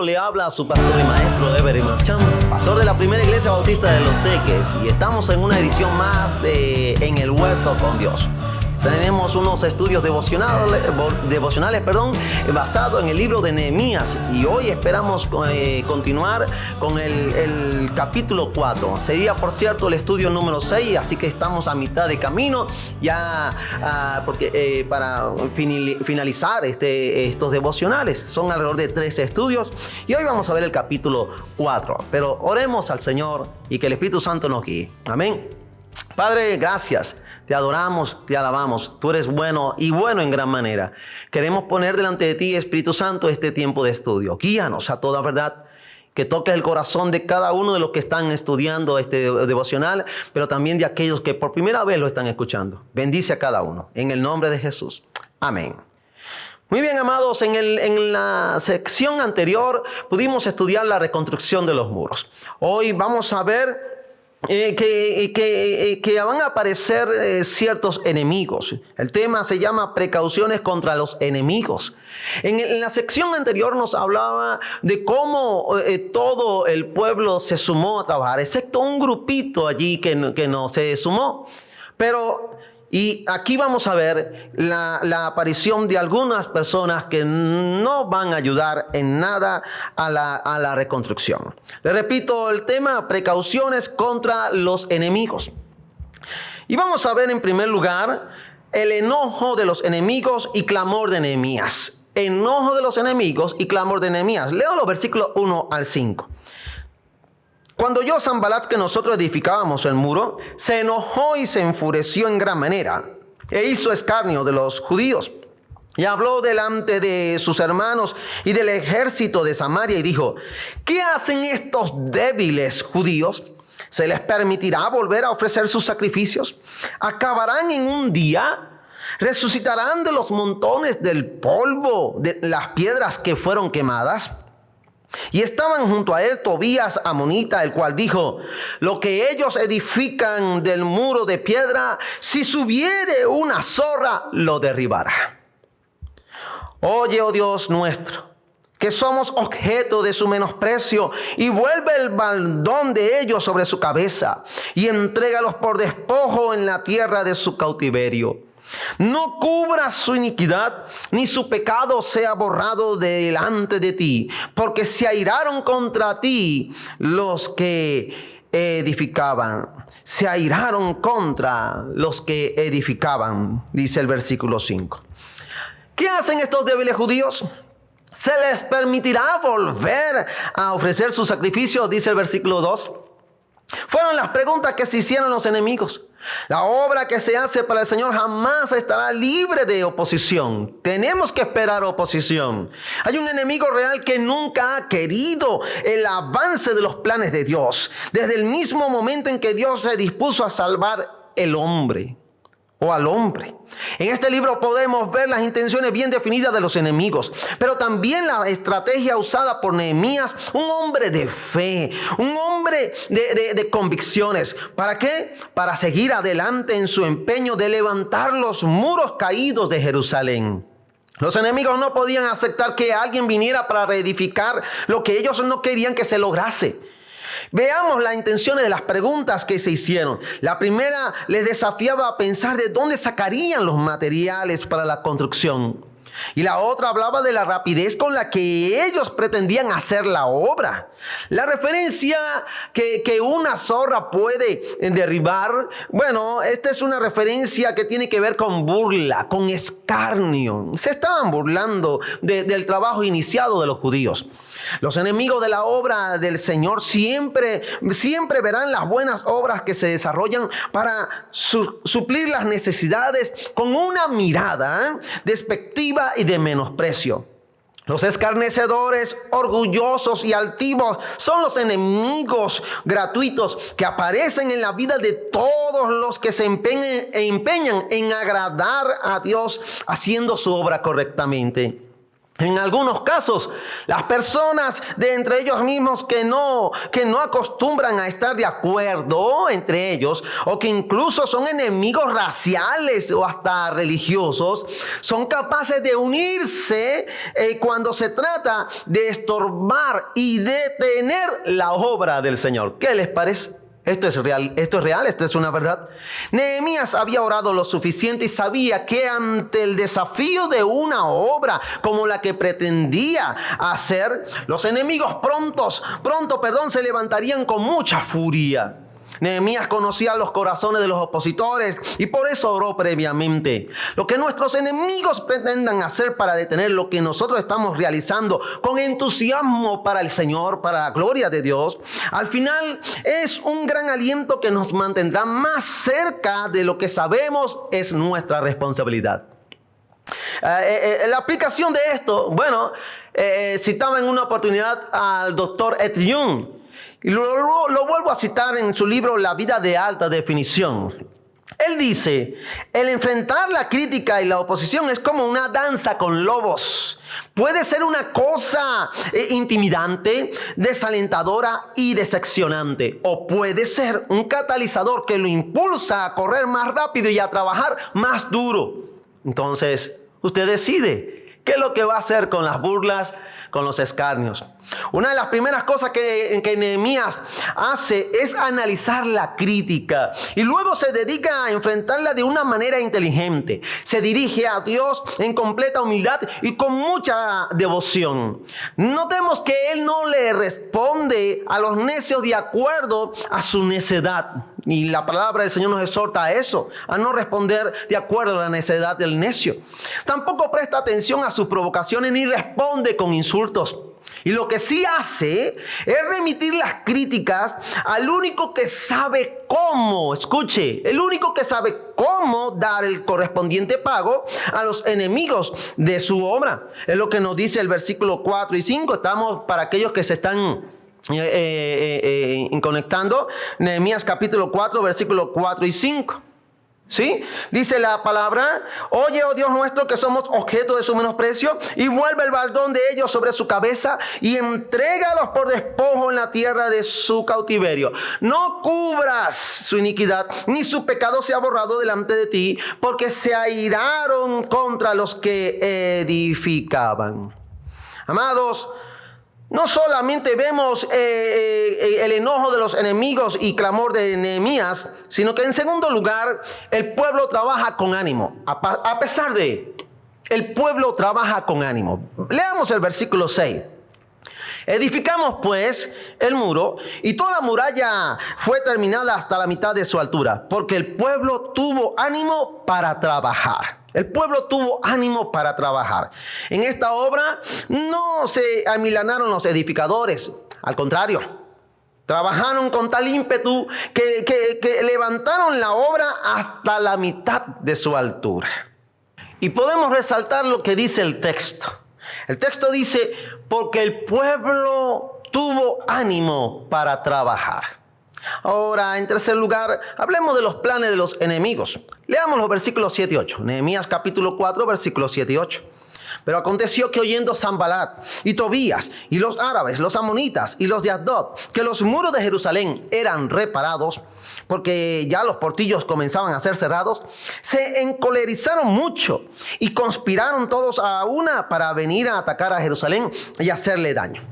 le habla a su pastor y maestro Ever Marchán, pastor de la Primera Iglesia Bautista de Los Teques, y estamos en una edición más de En el Huerto con Dios. Tenemos unos estudios devocionales, basados en el libro de Nehemías, y hoy esperamos continuar con el capítulo 4. Sería, por cierto, el estudio número 6, así que estamos a mitad de camino ya para finalizar estos devocionales. Son alrededor de 13 estudios y hoy vamos a ver el capítulo 4. Pero oremos al Señor y que el Espíritu Santo nos guíe. Amén. Padre, gracias. Te adoramos, te alabamos. Tú eres bueno y bueno en gran manera. Queremos poner delante de ti, Espíritu Santo, este tiempo de estudio. Guíanos a toda verdad. Que toques el corazón de cada uno de los que están estudiando este devocional, pero también de aquellos que por primera vez lo están escuchando. Bendice a cada uno. En el nombre de Jesús. Amén. Muy bien, amados, en la sección anterior pudimos estudiar la reconstrucción de los muros. Hoy vamos a ver que van a aparecer ciertos enemigos. El tema se llama precauciones contra los enemigos. En la sección anterior nos hablaba de cómo todo el pueblo se sumó a trabajar, excepto un grupito allí que no se sumó. Y aquí vamos a ver la aparición de algunas personas que no van a ayudar en nada a la reconstrucción. Le repito el tema, precauciones contra los enemigos. Y vamos a ver en primer lugar el enojo de los enemigos y clamor de Nehemías. Enojo de los enemigos y clamor de Nehemías. Leo los versículos 1 al 5. Cuando oyó Sanbalat que nosotros edificábamos el muro, se enojó y se enfureció en gran manera, e hizo escarnio de los judíos. Y habló delante de sus hermanos y del ejército de Samaria y dijo: ¿qué hacen estos débiles judíos? ¿Se les permitirá volver a ofrecer sus sacrificios? ¿Acabarán en un día? ¿Resucitarán de los montones del polvo de las piedras que fueron quemadas? Y estaban junto a él Tobías amonita, el cual dijo: lo que ellos edifican del muro de piedra, si subiere una zorra, lo derribará. Oye, oh Dios nuestro, que somos objeto de su menosprecio, y vuelve el baldón de ellos sobre su cabeza, y entrégalos por despojo en la tierra de su cautiverio. No cubras su iniquidad, ni su pecado sea borrado delante de ti, porque se airaron contra ti los que edificaban. Se airaron contra los que edificaban, dice el versículo 5. ¿Qué hacen estos débiles judíos? ¿Se les permitirá volver a ofrecer sus sacrificios? Dice el versículo 2. Fueron las preguntas que se hicieron los enemigos. La obra que se hace para el Señor jamás estará libre de oposición. Tenemos que esperar oposición. Hay un enemigo real que nunca ha querido el avance de los planes de Dios. Desde el mismo momento en que Dios se dispuso a salvar el hombre o al hombre. En este libro podemos ver las intenciones bien definidas de los enemigos, pero también la estrategia usada por Nehemías, un hombre de fe, un hombre de convicciones. ¿Para qué? Para seguir adelante en su empeño de levantar los muros caídos de Jerusalén. Los enemigos no podían aceptar que alguien viniera para reedificar lo que ellos no querían que se lograse. Veamos las intenciones de las preguntas que se hicieron. La primera les desafiaba a pensar de dónde sacarían los materiales para la construcción. Y la otra hablaba de la rapidez con la que ellos pretendían hacer la obra. La referencia que una zorra puede derribar, bueno, esta es una referencia que tiene que ver con burla, con escarnio. Se estaban burlando del trabajo iniciado de los judíos. Los enemigos de la obra del Señor siempre verán las buenas obras que se desarrollan para suplir las necesidades con una mirada despectiva y de menosprecio. Los escarnecedores, orgullosos y altivos son los enemigos gratuitos que aparecen en la vida de todos los que se empeñan en agradar a Dios haciendo su obra correctamente. En algunos casos, las personas de entre ellos mismos que no acostumbran a estar de acuerdo entre ellos, o que incluso son enemigos raciales o hasta religiosos, son capaces de unirse cuando se trata de estorbar y detener la obra del Señor. ¿Qué les parece? Esto es real, esto es una verdad. Nehemías había orado lo suficiente y sabía que ante el desafío de una obra como la que pretendía hacer, los enemigos pronto, se levantarían con mucha furia. Nehemías conocía los corazones de los opositores y por eso oró previamente. Lo que nuestros enemigos pretendan hacer para detener lo que nosotros estamos realizando con entusiasmo para el Señor, para la gloria de Dios, al final es un gran aliento que nos mantendrá más cerca de lo que sabemos es nuestra responsabilidad. La aplicación de esto, citaba en una oportunidad al doctor Ed Young. Y lo vuelvo a citar en su libro La vida de alta definición. Él dice, el enfrentar la crítica y la oposición es como una danza con lobos. Puede ser una cosa intimidante, desalentadora y decepcionante. O puede ser un catalizador que lo impulsa a correr más rápido y a trabajar más duro. Entonces, usted decide qué es lo que va a hacer con las burlas, con los escarnios. Una de las primeras cosas que Nehemías hace es analizar la crítica y luego se dedica a enfrentarla de una manera inteligente. Se dirige a Dios en completa humildad y con mucha devoción. Notemos que él no le responde a los necios de acuerdo a su necedad. Y la palabra del Señor nos exhorta a eso, a no responder de acuerdo a la necedad del necio. Tampoco presta atención a sus provocaciones ni responde con insultos. Y lo que sí hace es remitir las críticas al único que sabe cómo, escuche, el único que sabe cómo dar el correspondiente pago a los enemigos de su obra. Es lo que nos dice el versículo 4 y 5. Estamos para aquellos que se están conectando. Nehemías capítulo 4, versículo 4 y 5. ¿Sí? Dice la palabra: oye, oh Dios nuestro, que somos objeto de su menosprecio, y vuelve el baldón de ellos sobre su cabeza y entrégalos por despojo en la tierra de su cautiverio. No cubras su iniquidad, ni su pecado sea borrado delante de ti, porque se airaron contra los que edificaban. Amados, no solamente vemos el enojo de los enemigos y clamor de Nehemías, sino que en segundo lugar, el pueblo trabaja con ánimo. A pesar de, el pueblo trabaja con ánimo. Leamos el versículo 6. Edificamos pues el muro y toda la muralla fue terminada hasta la mitad de su altura, porque el pueblo tuvo ánimo para trabajar. El pueblo tuvo ánimo para trabajar. En esta obra no se amilanaron los edificadores, al contrario, trabajaron con tal ímpetu que levantaron la obra hasta la mitad de su altura. Y podemos resaltar lo que dice el texto. El texto dice, porque el pueblo tuvo ánimo para trabajar. Ahora, en tercer lugar, hablemos de los planes de los enemigos. Leamos los versículos 7 y 8. Nehemías capítulo 4, versículos 7 y 8. Pero aconteció que oyendo Sanbalat y Tobías y los árabes, los amonitas y los de Asdod, que los muros de Jerusalén eran reparados, porque ya los portillos comenzaban a ser cerrados, se encolerizaron mucho y conspiraron todos a una para venir a atacar a Jerusalén y hacerle daño.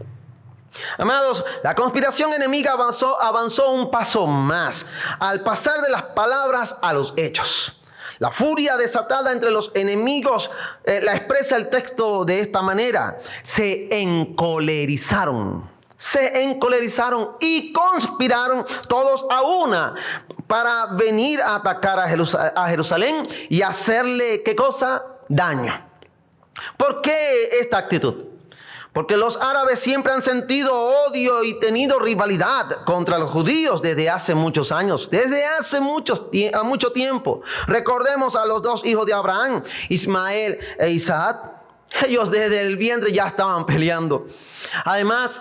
Amados, la conspiración enemiga avanzó un paso más al pasar de las palabras a los hechos. La furia desatada entre los enemigos la expresa el texto de esta manera: se encolerizaron y conspiraron todos a una para venir a atacar a Jerusalén y hacerle, ¿qué cosa? Daño. ¿Por qué esta actitud? Porque los árabes siempre han sentido odio y tenido rivalidad contra los judíos desde hace muchos años, desde hace mucho tiempo. Recordemos a los dos hijos de Abraham, Ismael e Isaac. Ellos desde el vientre ya estaban peleando. Además,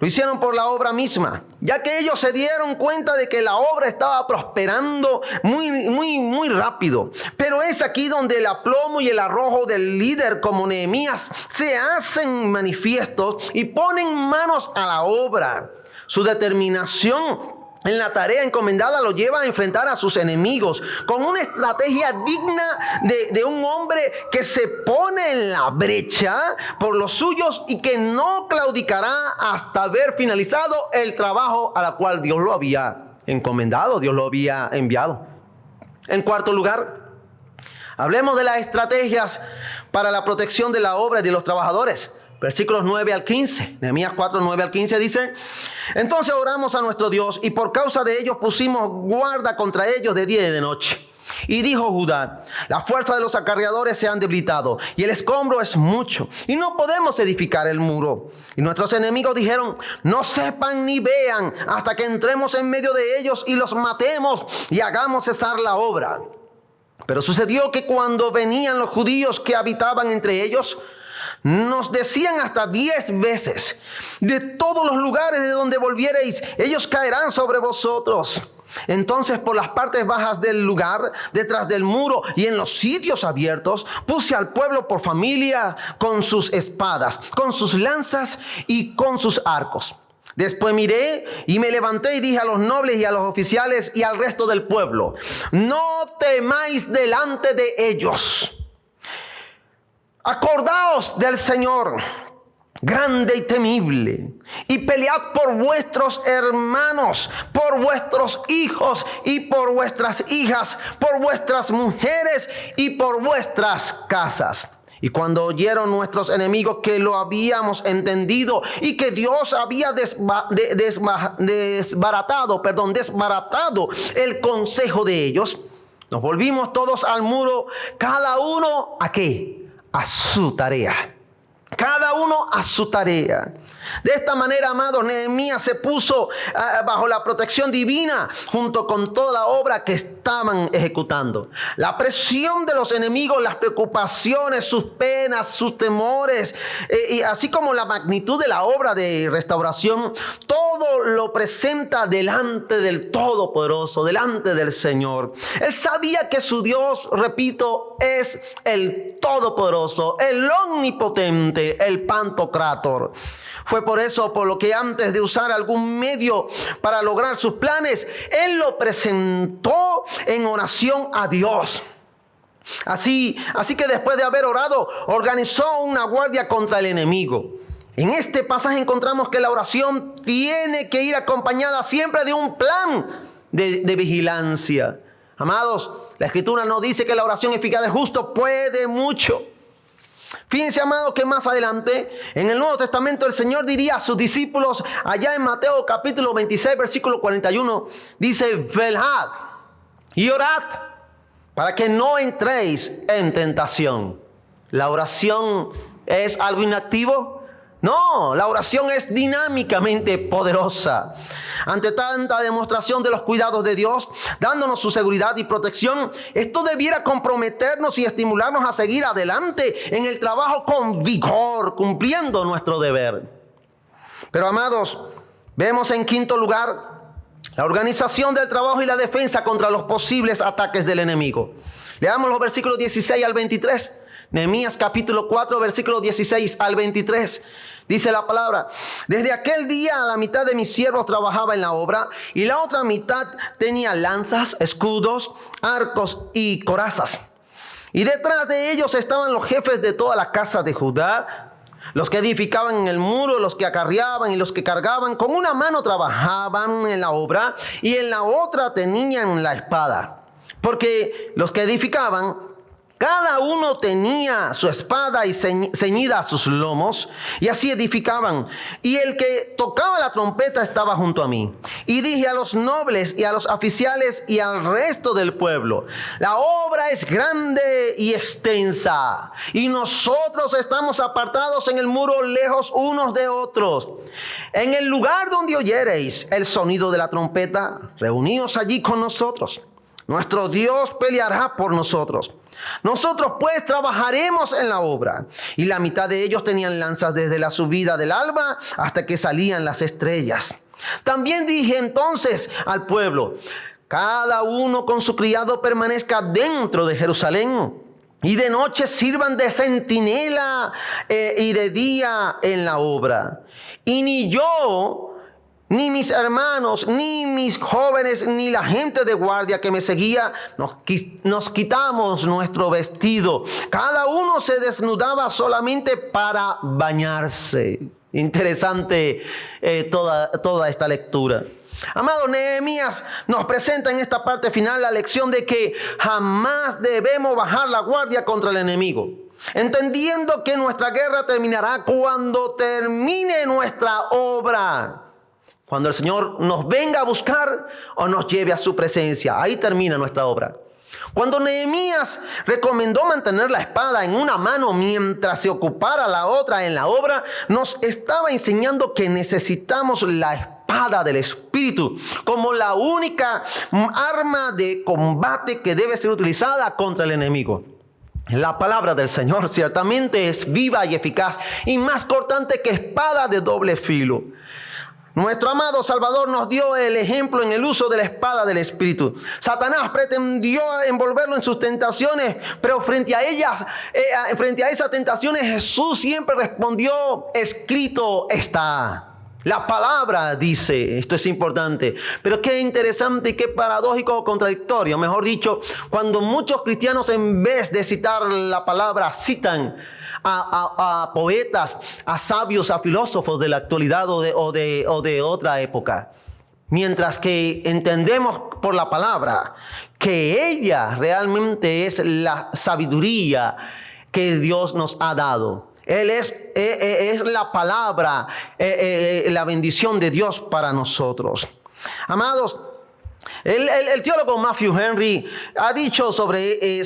Lo hicieron por la obra misma, ya que ellos se dieron cuenta de que la obra estaba prosperando muy rápido. Pero es aquí donde el aplomo y el arrojo del líder como Nehemías se hacen manifiestos y ponen manos a la obra. Su determinación en la tarea encomendada lo lleva a enfrentar a sus enemigos con una estrategia digna de un hombre que se pone en la brecha por los suyos y que no claudicará hasta haber finalizado el trabajo a la cual Dios lo había encomendado, Dios lo había enviado. En cuarto lugar, hablemos de las estrategias para la protección de la obra y de los trabajadores. Versículos 9 al 15. Nehemías 4, 9 al 15 dice: entonces oramos a nuestro Dios y por causa de ellos pusimos guarda contra ellos de día y de noche. Y dijo Judá: la fuerza de los acarreadores se han debilitado y el escombro es mucho y no podemos edificar el muro. Y nuestros enemigos dijeron: no sepan ni vean hasta que entremos en medio de ellos y los matemos y hagamos cesar la obra. Pero sucedió que cuando venían los judíos que habitaban entre ellos, nos decían hasta 10 veces: de todos los lugares de donde volviereis, ellos caerán sobre vosotros. Entonces por las partes bajas del lugar, detrás del muro y en los sitios abiertos, puse al pueblo por familia con sus espadas, con sus lanzas y con sus arcos. Después miré y me levanté y dije a los nobles y a los oficiales y al resto del pueblo: no temáis delante de ellos. Acordaos del Señor, grande y temible, y pelead por vuestros hermanos, por vuestros hijos y por vuestras hijas, por vuestras mujeres y por vuestras casas. Y cuando oyeron nuestros enemigos que lo habíamos entendido y que Dios había desbaratado el consejo de ellos, nos volvimos todos al muro, cada uno ¿a qué? A su tarea. Cada uno a su tarea. De esta manera, amados, Nehemías se puso bajo la protección divina junto con toda la obra que estaban ejecutando. La presión de los enemigos, las preocupaciones, sus penas, sus temores, y así como la magnitud de la obra de restauración, todo lo presenta delante del Todopoderoso, delante del Señor. Él sabía que su Dios, repito, es el Todopoderoso, el Omnipotente, el Pantocrátor. Fue por eso por lo que antes de usar algún medio para lograr sus planes, él lo presentó en oración a Dios. Así que después de haber orado, organizó una guardia contra el enemigo. En este pasaje encontramos que la oración tiene que ir acompañada siempre de un plan de vigilancia. Amados, la Escritura nos dice que la oración eficaz del justo puede mucho. Fíjense, amados, que más adelante en el Nuevo Testamento el Señor diría a sus discípulos, allá en Mateo capítulo 26 versículo 41, dice: velad y orad para que no entréis en tentación. ¿La oración es algo inactivo? No, la oración es dinámicamente poderosa. Ante tanta demostración de los cuidados de Dios, dándonos su seguridad y protección, esto debiera comprometernos y estimularnos a seguir adelante en el trabajo con vigor, cumpliendo nuestro deber. Pero, amados, vemos en quinto lugar la organización del trabajo y la defensa contra los posibles ataques del enemigo. Leamos los versículos 16 al 23. Nehemías capítulo 4, versículos 16 al 23. Dice la palabra: desde aquel día la mitad de mis siervos trabajaba en la obra y la otra mitad tenía lanzas, escudos, arcos y corazas. Y detrás de ellos estaban los jefes de toda la casa de Judá, los que edificaban en el muro, los que acarreaban y los que cargaban. Con una mano trabajaban en la obra y en la otra tenían la espada. Porque los que edificaban, cada uno tenía su espada y ceñida a sus lomos, y así edificaban. Y el que tocaba la trompeta estaba junto a mí. Y dije a los nobles y a los oficiales y al resto del pueblo: la obra es grande y extensa, y nosotros estamos apartados en el muro, lejos unos de otros. En el lugar donde oyereis el sonido de la trompeta, reuníos allí con nosotros. Nuestro Dios peleará por nosotros. Nosotros pues trabajaremos en la obra. Y la mitad de ellos tenían lanzas desde la subida del alba hasta que salían las estrellas. También dije entonces al pueblo: cada uno con su criado permanezca dentro de Jerusalén, y de noche sirvan de centinela y de día en la obra. Y ni yo, ni mis hermanos, ni mis jóvenes, ni la gente de guardia que me seguía, nos quitamos nuestro vestido. Cada uno se desnudaba solamente para bañarse. Interesante toda esta lectura. Amado, Nehemías nos presenta en esta parte final la lección de que jamás debemos bajar la guardia contra el enemigo, entendiendo que nuestra guerra terminará cuando termine nuestra obra. Cuando el Señor nos venga a buscar o nos lleve a su presencia, ahí termina nuestra obra. Cuando Nehemías recomendó mantener la espada en una mano mientras se ocupara la otra en la obra, nos estaba enseñando que necesitamos la espada del Espíritu como la única arma de combate que debe ser utilizada contra el enemigo. La palabra del Señor ciertamente es viva y eficaz y más cortante que espada de doble filo. Nuestro amado Salvador nos dio el ejemplo en el uso de la espada del Espíritu. Satanás pretendió envolverlo en sus tentaciones, pero frente a esas tentaciones, Jesús siempre respondió: escrito está. La palabra dice, esto es importante, pero qué interesante y qué paradójico o contradictorio. Mejor dicho, cuando muchos cristianos en vez de citar la palabra, citan a poetas, a sabios, a filósofos de la actualidad o de otra época. Mientras que entendemos por la palabra que ella realmente es la sabiduría que Dios nos ha dado. Él es la palabra, la bendición de Dios para nosotros. Amados, el teólogo Matthew Henry ha dicho sobre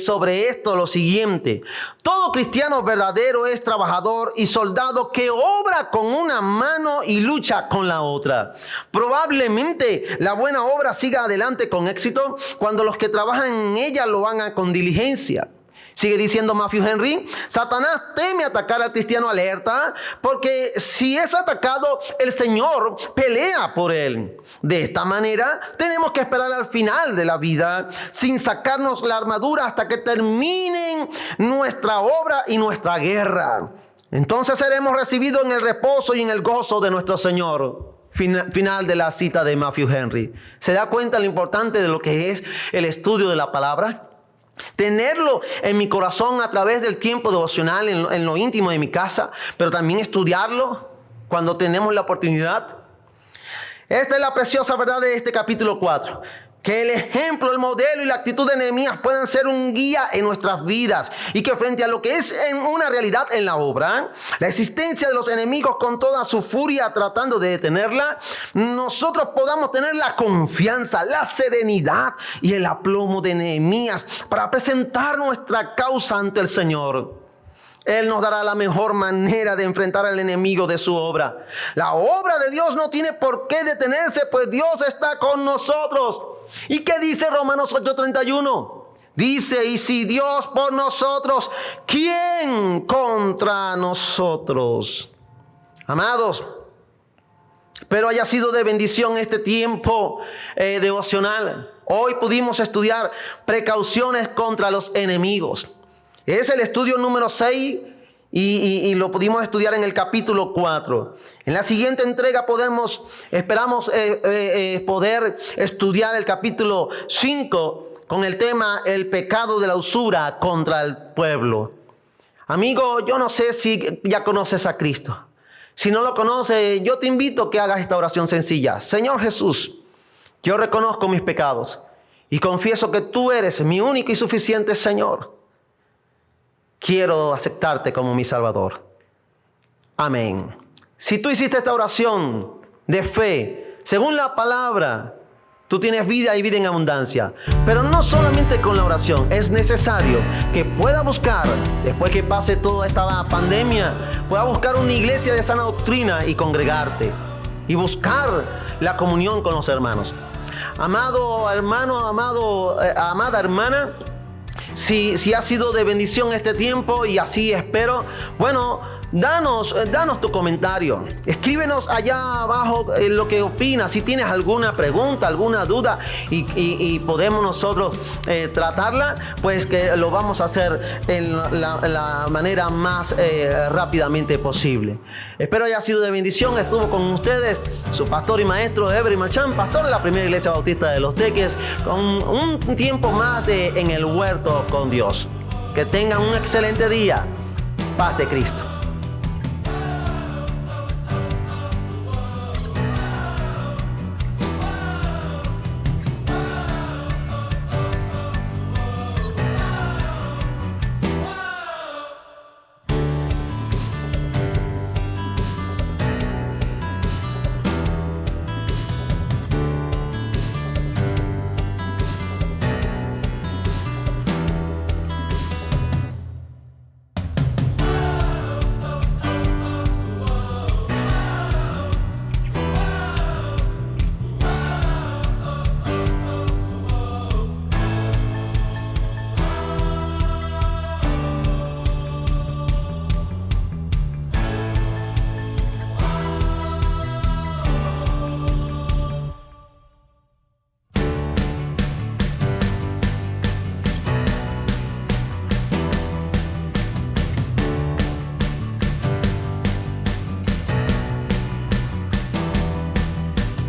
esto lo siguiente: todo cristiano verdadero es trabajador y soldado que obra con una mano y lucha con la otra. Probablemente la buena obra siga adelante con éxito cuando los que trabajan en ella lo hagan con diligencia. Sigue diciendo Matthew Henry: Satanás teme atacar al cristiano alerta porque si es atacado, el Señor pelea por él. De esta manera, tenemos que esperar al final de la vida sin sacarnos la armadura hasta que terminen nuestra obra y nuestra guerra. Entonces seremos recibidos en el reposo y en el gozo de nuestro Señor. Final de la cita de Matthew Henry. ¿Se da cuenta lo importante de lo que es el estudio de la palabra? Tenerlo en mi corazón a través del tiempo devocional en lo íntimo de mi casa, pero también estudiarlo cuando tenemos la oportunidad. Esta es la preciosa verdad de este capítulo 4. Que el ejemplo, el modelo y la actitud de Nehemías puedan ser un guía en nuestras vidas y que frente a lo que es en una realidad en la obra, la existencia de los enemigos con toda su furia tratando de detenerla, nosotros podamos tener la confianza, la serenidad y el aplomo de Nehemías para presentar nuestra causa ante el Señor. Él nos dará la mejor manera de enfrentar al enemigo de su obra. La obra de Dios no tiene por qué detenerse, pues Dios está con nosotros. ¿Y qué dice Romanos 8:31? Dice: y si Dios por nosotros, ¿quién contra nosotros? Amados, espero haya sido de bendición este tiempo devocional. Hoy pudimos estudiar precauciones contra los enemigos. Es el estudio número 6 y lo pudimos estudiar en el capítulo 4. En la siguiente entrega esperamos poder estudiar el capítulo 5 con el tema el pecado de la usura contra el pueblo. Amigo, yo no sé si ya conoces a Cristo. Si no lo conoces, yo te invito a que hagas esta oración sencilla. Señor Jesús, yo reconozco mis pecados y confieso que tú eres mi único y suficiente Señor. Quiero aceptarte como mi Salvador. Amén. Si tú hiciste esta oración de fe, según la palabra, tú tienes vida y vida en abundancia. Pero no solamente con la oración, es necesario que puedas buscar, después que pase toda esta pandemia, puedas buscar una iglesia de sana doctrina y congregarte. Y buscar la comunión con los hermanos. Amado hermano, amada hermana, Si ha sido de bendición este tiempo, y así espero, bueno, danos tu comentario. Escríbenos allá abajo lo que opinas. Si tienes alguna pregunta, alguna duda y podemos nosotros tratarla, pues que lo vamos a hacer en la manera más rápidamente posible. Espero haya sido de bendición. Estuvo con ustedes su pastor y maestro Every Marchand, pastor de la Primera Iglesia Bautista de Los Teques, con un tiempo más en el huerto con Dios. Que tengan un excelente día. Paz de Cristo.